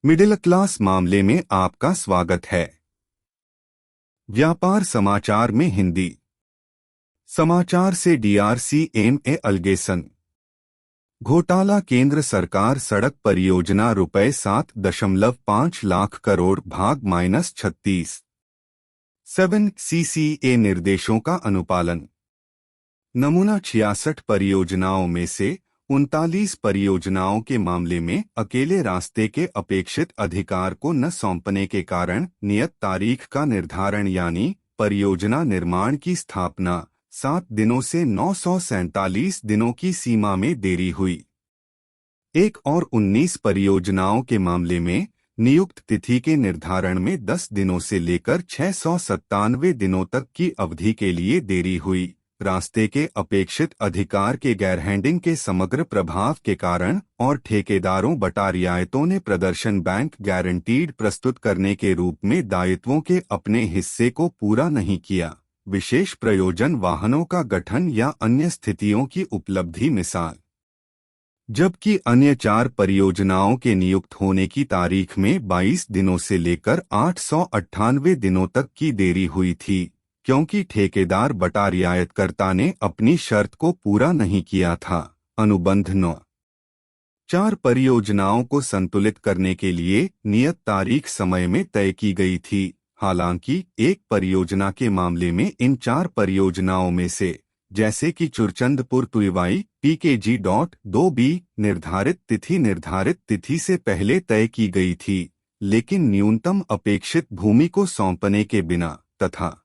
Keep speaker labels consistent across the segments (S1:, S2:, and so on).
S1: Middle class मामले में आपका स्वागत है। व्यापार समाचार में हिंदी समाचार से DRCMA अलगेसन घोटाला। केंद्र सरकार सड़क परियोजना ₹7.5 लाख करोड़ भाग -36 7 CCA निर्देशों का अनुपालन। नमूना 66 परियोजनाओं में से 39 परियोजनाओं के मामले में अकेले रास्ते के अपेक्षित अधिकार को न सौंपने के कारण नियत तारीख का निर्धारण यानी परियोजना निर्माण की स्थापना 7 दिनों से 947 दिनों की सीमा में देरी हुई। एक और 19 परियोजनाओं के मामले में नियुक्त तिथि के निर्धारण में 10 दिनों से लेकर 697 दिनों तक की अवधि के लिए देरी हुई। रास्ते के अपेक्षित अधिकार के गैरहैंडिंग के समग्र प्रभाव के कारण और ठेकेदारों बटा रियायतों ने प्रदर्शन बैंक गारंटीड प्रस्तुत करने के रूप में दायित्वों के अपने हिस्से को पूरा नहीं किया। विशेष प्रयोजन वाहनों का गठन या अन्य स्थितियों की उपलब्धि मिसाल। जबकि अन्य 4 परियोजनाओं के नियुक्त होने की तारीख में 22 दिनों से लेकर 898 दिनों तक की देरी हुई थी, क्योंकि ठेकेदार बटा रियायतकर्ता ने अपनी शर्त को पूरा नहीं किया था। अनुबंध 9 4 परियोजनाओं को संतुलित करने के लिए नियत तारीख समय में तय की गई थी। हालांकि एक परियोजना के मामले में इन 4 परियोजनाओं में से जैसे कि चुरचंदपुर तुइवाई PKG.2B निर्धारित तिथि से पहले तय की गई थी, लेकिन न्यूनतम अपेक्षित भूमि को सौंपने के बिना, तथा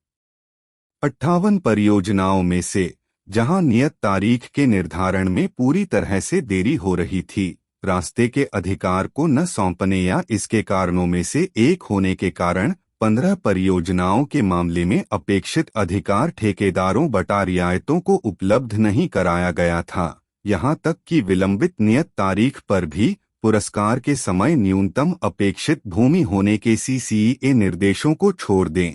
S1: 58 परियोजनाओं में से जहां नियत तारीख के निर्धारण में पूरी तरह से देरी हो रही थी, रास्ते के अधिकार को न सौंपने या इसके कारणों में से एक होने के कारण 15 परियोजनाओं के मामले में अपेक्षित अधिकार ठेकेदारों बटा रियायतों को उपलब्ध नहीं कराया गया था। यहां तक कि विलंबित नियत तारीख पर भी पुरस्कार के समय न्यूनतम अपेक्षित भूमि होने के CCA निर्देशों को छोड़ दें।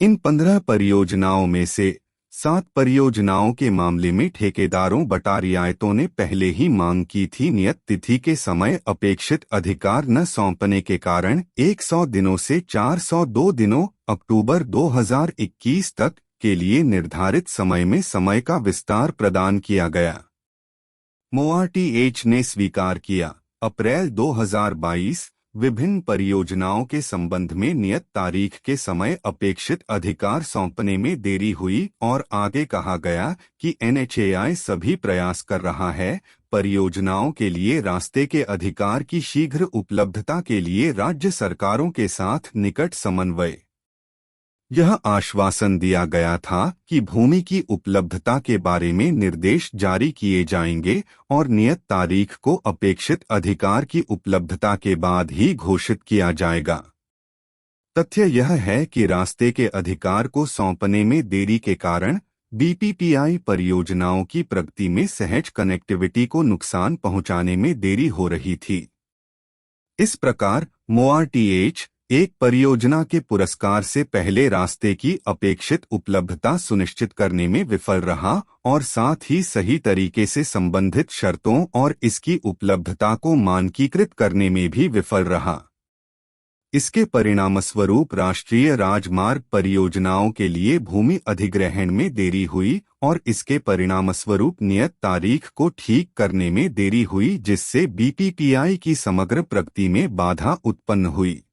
S1: इन 15 परियोजनाओं में से 7 परियोजनाओं के मामले में ठेकेदारों बटा रियायतों ने पहले ही मांग की थी। नियत तिथि के समय अपेक्षित अधिकार न सौंपने के कारण 100 दिनों से 402 दिनों अक्टूबर 2021 तक के लिए निर्धारित समय में समय का विस्तार प्रदान किया गया। MoRTH ने स्वीकार किया। अप्रैल 2022 विभिन्न परियोजनाओं के संबंध में नियत तारीख के समय अपेक्षित अधिकार सौंपने में देरी हुई और आगे कहा गया कि NHAI सभी प्रयास कर रहा है परियोजनाओं के लिए रास्ते के अधिकार की शीघ्र उपलब्धता के लिए राज्य सरकारों के साथ निकट समन्वय। यह आश्वासन दिया गया था कि भूमि की उपलब्धता के बारे में निर्देश जारी किए जाएंगे और नियत तारीख को अपेक्षित अधिकार की उपलब्धता के बाद ही घोषित किया जाएगा। तथ्य यह है कि रास्ते के अधिकार को सौंपने में देरी के कारण BPPI परियोजनाओं की प्रगति में सहज कनेक्टिविटी को नुकसान पहुंचाने में देरी हो रही थी। इस प्रकार MoRTH एक परियोजना के पुरस्कार से पहले रास्ते की अपेक्षित उपलब्धता सुनिश्चित करने में विफल रहा और साथ ही सही तरीके से संबंधित शर्तों और इसकी उपलब्धता को मानकीकृत करने में भी विफल रहा। इसके परिणामस्वरूप राष्ट्रीय राजमार्ग परियोजनाओं के लिए भूमि अधिग्रहण में देरी हुई और इसके परिणामस्वरूप नियत तारीख को ठीक करने में देरी हुई, जिससे BPPI की समग्र प्रगति में बाधा उत्पन्न हुई।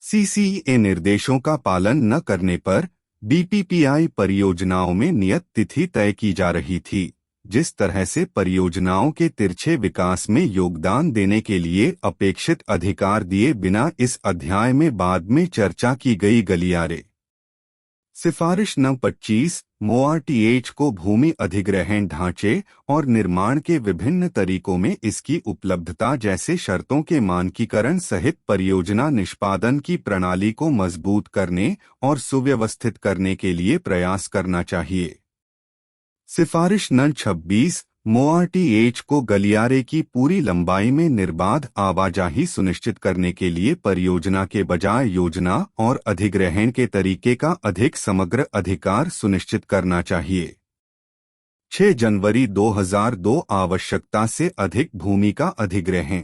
S1: CCA निर्देशों का पालन न करने पर BPPI परियोजनाओं में नियत तिथि तय की जा रही थी। जिस तरह से परियोजनाओं के तिरछे विकास में योगदान देने के लिए अपेक्षित अधिकार दिए बिना इस अध्याय में बाद में चर्चा की गई गलियारे। सिफारिश नंबर 25 MoRTH को भूमि अधिग्रहण ढांचे और निर्माण के विभिन्न तरीकों में इसकी उपलब्धता जैसे शर्तों के मानकीकरण सहित परियोजना निष्पादन की प्रणाली को मजबूत करने और सुव्यवस्थित करने के लिए प्रयास करना चाहिए। सिफारिश नंबर 26 MoRTH को गलियारे की पूरी लंबाई में निर्बाध आवाजाही सुनिश्चित करने के लिए परियोजना के बजाय योजना और अधिग्रहण के तरीके का अधिक समग्र अधिकार सुनिश्चित करना चाहिए। 6 जनवरी 2002 आवश्यकता से अधिक भूमि का अधिग्रहण।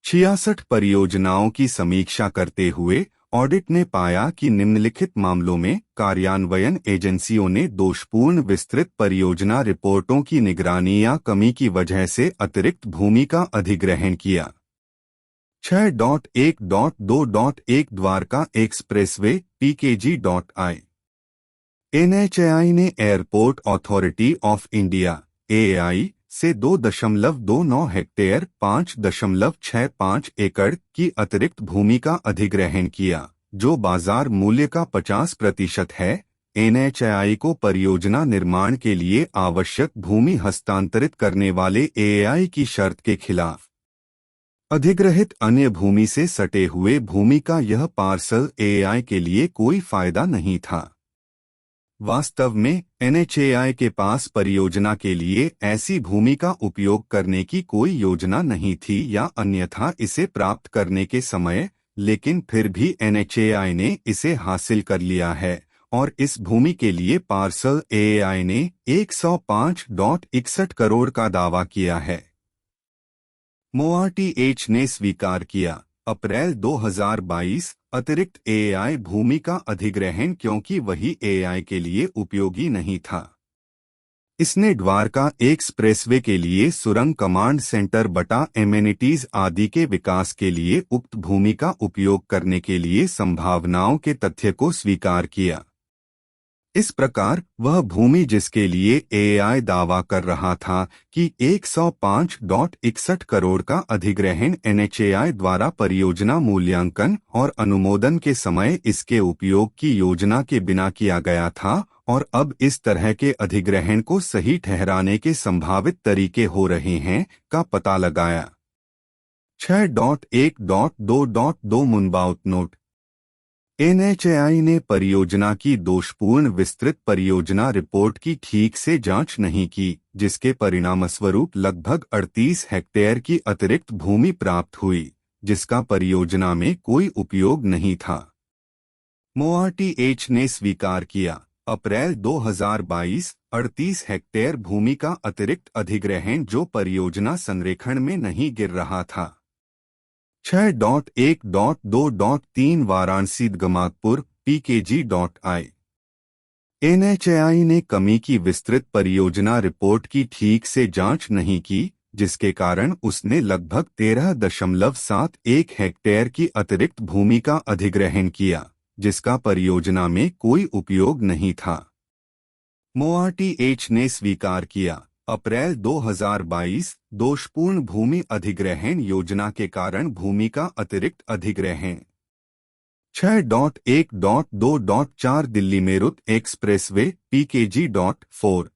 S1: 66 परियोजनाओं की समीक्षा करते हुए ऑडिट ने पाया कि निम्नलिखित मामलों में कार्यान्वयन एजेंसियों ने दोषपूर्ण विस्तृत परियोजना रिपोर्टों की निगरानी या कमी की वजह से अतिरिक्त भूमि का अधिग्रहण किया। 6.1.2.1 द्वारका एक्सप्रेसवे PKG.I NHAI ने airport authority of India AAI से 2.29 हेक्टेयर 5.65 एकड़ की अतिरिक्त भूमि का अधिग्रहण किया, जो बाजार मूल्य का 50% है। NHAI को परियोजना निर्माण के लिए आवश्यक भूमि हस्तांतरित करने वाले AAI की शर्त के खिलाफ अधिग्रहित अन्य भूमि से सटे हुए भूमि का यह पार्सल AAI के लिए कोई फायदा नहीं था। वास्तव में NHAI के पास परियोजना के लिए ऐसी भूमि का उपयोग करने की कोई योजना नहीं थी या अन्यथा इसे प्राप्त करने के समय, लेकिन फिर भी NHAI ने इसे हासिल कर लिया है और इस भूमि के लिए पार्सल AAI ने 105.61 करोड़ का दावा किया है। MoRTH ने स्वीकार किया। अप्रैल 2022 अतिरिक्त AAI भूमि का अधिग्रहण क्योंकि वही AAI के लिए उपयोगी नहीं था। इसने द्वारका एक्सप्रेसवे के लिए सुरंग कमांड सेंटर बटा एमेनिटीज आदि के विकास के लिए उक्त भूमि का उपयोग करने के लिए संभावनाओं के तथ्य को स्वीकार किया। इस प्रकार वह भूमि जिसके लिए AAI दावा कर रहा था कि 105.61 करोड़ का अधिग्रहण NHAI द्वारा परियोजना मूल्यांकन और अनुमोदन के समय इसके उपयोग की योजना के बिना किया गया था और अब इस तरह के अधिग्रहण को सही ठहराने के संभावित तरीके हो रहे हैं का पता लगाया। 6.1.2.2 मुनबाउत नोट NHAI ने परियोजना की दोषपूर्ण विस्तृत परियोजना रिपोर्ट की ठीक से जांच नहीं की, जिसके परिणामस्वरूप लगभग 38 हेक्टेयर की अतिरिक्त भूमि प्राप्त हुई, जिसका परियोजना में कोई उपयोग नहीं था। MoRTH ने स्वीकार किया। अप्रैल 2022 38 हेक्टेयर भूमि का अतिरिक्त अधिग्रहण जो परियोजना संरेखण में नहीं गिर रहा था। 6.1.2.3 वाराणसी गमाकपुर PKG.I NHAI ने कमी की विस्तृत परियोजना रिपोर्ट की ठीक से जांच नहीं की, जिसके कारण उसने लगभग 13.71 हेक्टेयर की अतिरिक्त भूमि का अधिग्रहण किया, जिसका परियोजना में कोई उपयोग नहीं था। MoRTH ने स्वीकार किया। अप्रैल 2022 दोषपूर्ण भूमि अधिग्रहण योजना के कारण भूमि का अतिरिक्त अधिग्रहण। 6.1.2.4 Delhi Meerut expressway PKG.4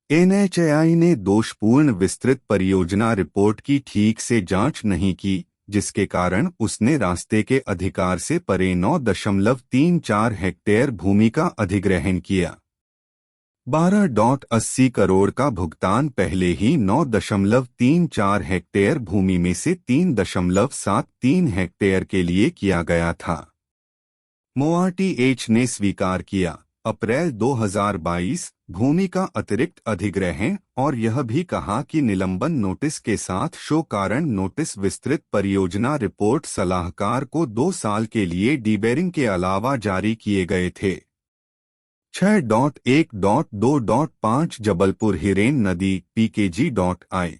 S1: NHAI ने दोषपूर्ण विस्तृत परियोजना रिपोर्ट की ठीक से जांच नहीं की, जिसके कारण उसने रास्ते के अधिकार से परे 9.34 हेक्टेयर भूमि का अधिग्रहण किया। 12.80 करोड़ का भुगतान पहले ही 9.34 हेक्टेयर भूमि में से 3.73 हेक्टेयर के लिए किया गया था। MoRTH ने स्वीकार किया। अप्रैल 2022 भूमि का अतिरिक्त अधिग्रहण और यह भी कहा कि निलंबन नोटिस के साथ शो कारण नोटिस विस्तृत परियोजना रिपोर्ट सलाहकार को 2 साल के लिए डीबेरिंग के अलावा जारी किए गए थे। 6.1.2.5 जबलपुर हिरेन नदी PKG.I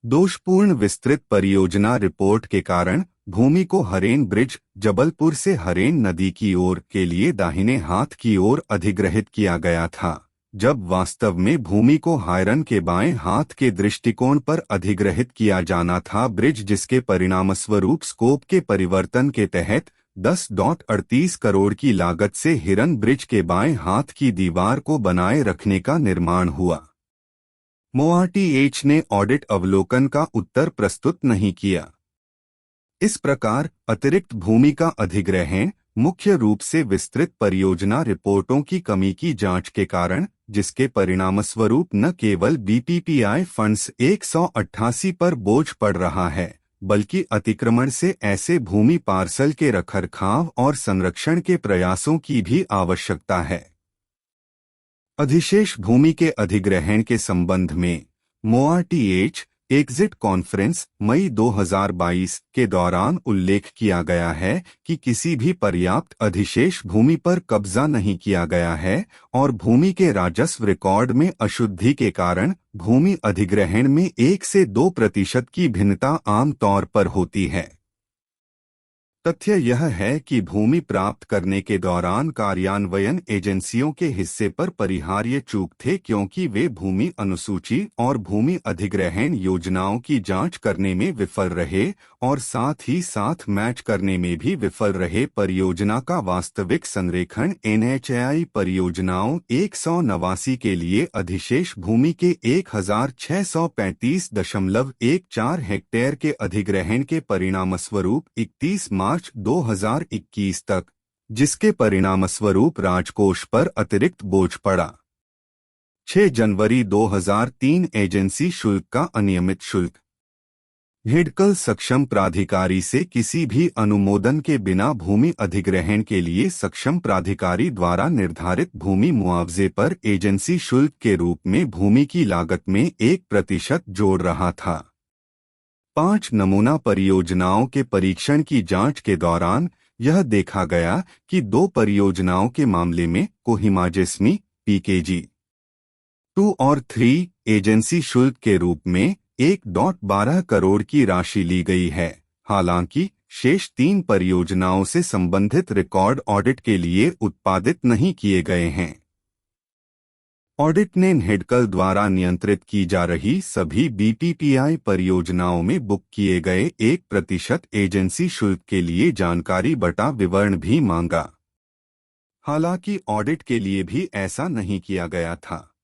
S1: दोषपूर्ण विस्तृत परियोजना रिपोर्ट के कारण भूमि को हरेन ब्रिज जबलपुर से हरेन नदी की ओर के लिए दाहिने हाथ की ओर अधिग्रहित किया गया था, जब वास्तव में भूमि को हायरन के बाएं हाथ के दृष्टिकोण पर अधिग्रहित किया जाना था ब्रिज, जिसके परिणामस्वरूप स्कोप के परिवर्तन के तहत 10.38 करोड़ की लागत से हिरन ब्रिज के बाएं हाथ की दीवार को बनाए रखने का निर्माण हुआ। MoRTH ने ऑडिट अवलोकन का उत्तर प्रस्तुत नहीं किया। इस प्रकार अतिरिक्त भूमि का अधिग्रहण मुख्य रूप से विस्तृत परियोजना रिपोर्टों की कमी की जांच के कारण, जिसके परिणामस्वरूप न केवल BPPI फंड्स 188 पर बोझ पड़ रहा है, बल्कि अतिक्रमण से ऐसे भूमि पार्सल के रखरखाव और संरक्षण के प्रयासों की भी आवश्यकता है। अधिशेष भूमि के अधिग्रहण के संबंध में MoRTH एग्जिट कॉन्फ्रेंस मई 2022 के दौरान उल्लेख किया गया है कि किसी भी पर्याप्त अधिशेष भूमि पर कब्जा नहीं किया गया है और भूमि के राजस्व रिकॉर्ड में अशुद्धि के कारण भूमि अधिग्रहण में 1 से 2% की भिन्नता आम तौर पर होती है। तथ्य यह है कि भूमि प्राप्त करने के दौरान कार्यान्वयन एजेंसियों के हिस्से पर परिहार्य चूक थे, क्योंकि वे भूमि अनुसूची और भूमि अधिग्रहण योजनाओं की जांच करने में विफल रहे और साथ ही साथ मैच करने में भी विफल रहे। परियोजना का वास्तविक संरेखण NHAI परियोजनाओं 189 के लिए अधिशेष भूमि के 1635.14 हेक्टेयर के अधिग्रहण के परिणामस्वरूप 31 मार्च 2021 तक, जिसके परिणामस्वरूप राजकोष पर अतिरिक्त बोझ पड़ा। 6 जनवरी 2003 एजेंसी शुल्क का अनियमित शुल्क। हिडकल सक्षम प्राधिकारी से किसी भी अनुमोदन के बिना भूमि अधिग्रहण के लिए सक्षम प्राधिकारी द्वारा निर्धारित भूमि मुआवजे पर एजेंसी शुल्क के रूप में भूमि की लागत में 1% जोड़ रहा था। 5 नमूना परियोजनाओं के परीक्षण की जांच के दौरान यह देखा गया कि 2 परियोजनाओं के मामले में कोहिमा-जेस्मी PKG 2 और 3 एजेंसी शुल्क के रूप में 1.12 करोड़ की राशि ली गई है। हालांकि शेष 3 परियोजनाओं से संबंधित रिकॉर्ड ऑडिट के लिए उत्पादित नहीं किए गए हैं। ऑडिट ने हिडकल द्वारा नियंत्रित की जा रही सभी BPPI परियोजनाओं में बुक किए गए 1% एजेंसी शुल्क के लिए जानकारी बटा विवरण भी मांगा। हालांकि ऑडिट के लिए भी ऐसा नहीं किया गया था।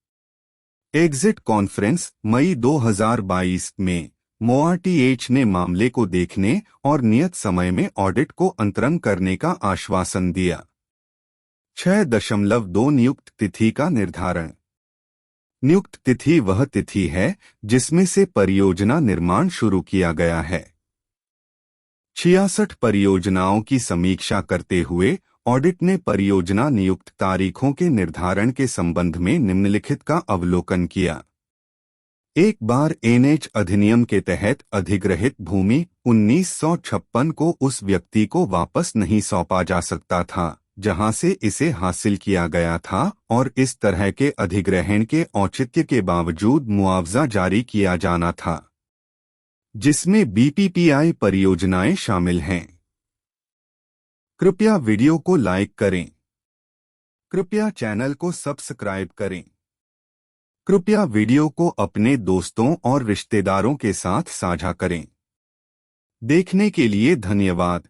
S1: एग्जिट कॉन्फ्रेंस मई 2022 में MoRTH ने मामले को देखने और नियत समय में ऑडिट को अंतरंग करने का आश्वासन दिया। 6.2 नियुक्त तिथि का निर्धारण। नियुक्त तिथि वह तिथि है जिसमें से परियोजना निर्माण शुरू किया गया है। 66 परियोजनाओं की समीक्षा करते हुए ऑडिट ने परियोजना नियुक्त तारीखों के निर्धारण के संबंध में निम्नलिखित का अवलोकन किया। एक बार NH अधिनियम के तहत अधिग्रहित भूमि 1956 को उस व्यक्ति को वापस नहीं सौंपा जा सकता था जहां से इसे हासिल किया गया था, और इस तरह के अधिग्रहण के औचित्य के बावजूद मुआवजा जारी किया जाना था, जिसमें BPPI परियोजनाएं शामिल हैं। कृपया वीडियो को लाइक करें। कृपया चैनल को सब्सक्राइब करें। कृपया वीडियो को अपने दोस्तों और रिश्तेदारों के साथ साझा करें। देखने के लिए धन्यवाद।